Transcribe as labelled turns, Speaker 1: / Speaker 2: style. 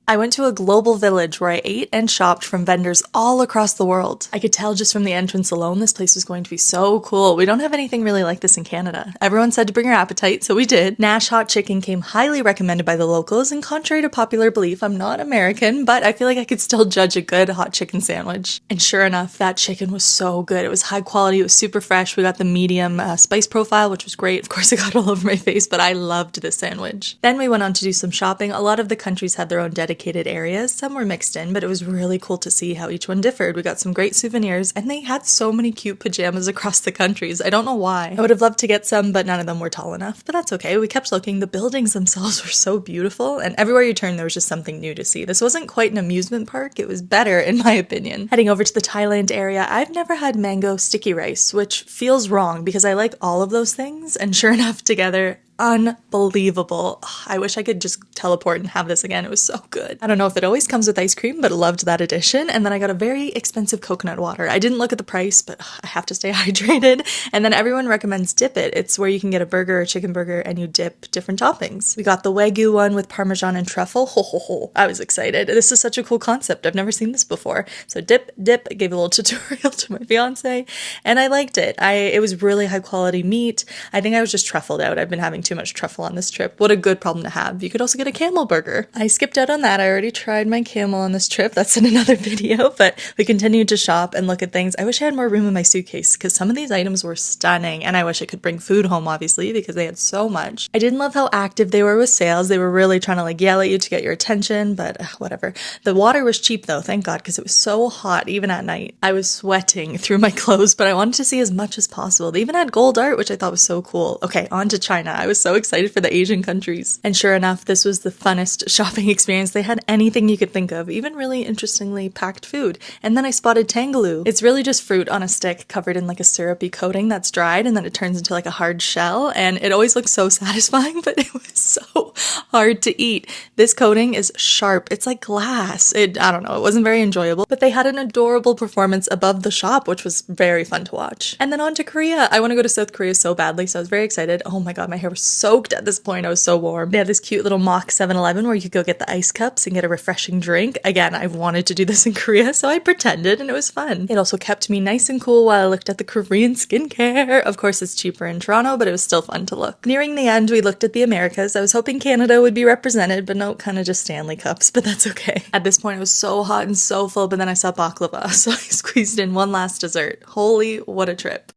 Speaker 1: I went to a global village where I ate and shopped from vendors all across the world. I could tell just from the entrance alone this place was going to be so cool. We don't have anything really like this in Canada. Everyone said to bring your appetite, so we did. Nash Hot Chicken came highly recommended by the locals, and contrary to popular belief, I'm not American, but I feel like I could still judge a good hot chicken sandwich. And sure enough, that chicken was so good. It was high quality, it was super fresh. We got the medium spice profile, which was great. Of course, it got all over my face, but I loved this sandwich. Then we went on to do some shopping. A lot of the countries had their own dedicated areas. Some were mixed in, but it was really cool to see how each one differed. We got some great souvenirs, and they had so many cute pajamas across the countries. I don't know why. I would have loved to get some, but none of them were tall enough. But that's okay. We kept looking. The buildings themselves were so beautiful, and everywhere you turned, there was just something new to see. This wasn't quite an amusement park. It was better, in my opinion. Heading over to the Thailand area, I've never had mango sticky rice, which feels wrong because I like all of those things, and sure enough, together, unbelievable. I wish I could just teleport and have this again. It was so good. I don't know if it always comes with ice cream, but loved that addition. And then I got a very expensive coconut water. I didn't look at the price, but I have to stay hydrated. And then everyone recommends Dip It. It's where you can get a burger or chicken burger and you dip different toppings. We got the Wagyu one with Parmesan and truffle. Ho ho ho. I was excited. This is such a cool concept. I've never seen this before. So dip, I gave a little tutorial to my fiance and I liked it. It was really high quality meat. I think I was just truffled out. I've been having too much truffle on this trip. What a good problem to have. You could also get a camel burger. I skipped out on that. I already tried my camel on this trip. That's in another video, but we continued to shop and look at things. I wish I had more room in my suitcase because some of these items were stunning and I wish I could bring food home, obviously, because they had so much. I didn't love how active they were with sales. They were really trying to like yell at you to get your attention, but whatever. The water was cheap though, thank God, because it was so hot even at night. I was sweating through my clothes, but I wanted to see as much as possible. They even had gold art, which I thought was so cool. Okay, on to China. I was so excited for the Asian countries. And sure enough, this was the funnest shopping experience. They had anything you could think of, even really interestingly packed food. And then I spotted tangaloo. It's really just fruit on a stick covered in like a syrupy coating that's dried and then it turns into like a hard shell. And it always looks so satisfying, but it was so hard to eat. This coating is sharp. It's like glass. I don't know. It wasn't very enjoyable, but they had an adorable performance above the shop, which was very fun to watch. And then on to Korea. I want to go to South Korea so badly, so I was very excited. Oh my God, my hair was soaked at this point. I was so warm. They had this cute little mock 7-Eleven where you could go get the ice cups and get a refreshing drink. Again, I've wanted to do this in Korea, so I pretended and it was fun. It also kept me nice and cool while I looked at the Korean skincare. Of course, it's cheaper in Toronto, but it was still fun to look. Nearing the end, we looked at the Americas. I was hoping Canada would be represented, but no, kind of just Stanley cups, but that's okay. At this point, I was so hot and so full, but then I saw baklava, so I squeezed in one last dessert. Holy, what a trip.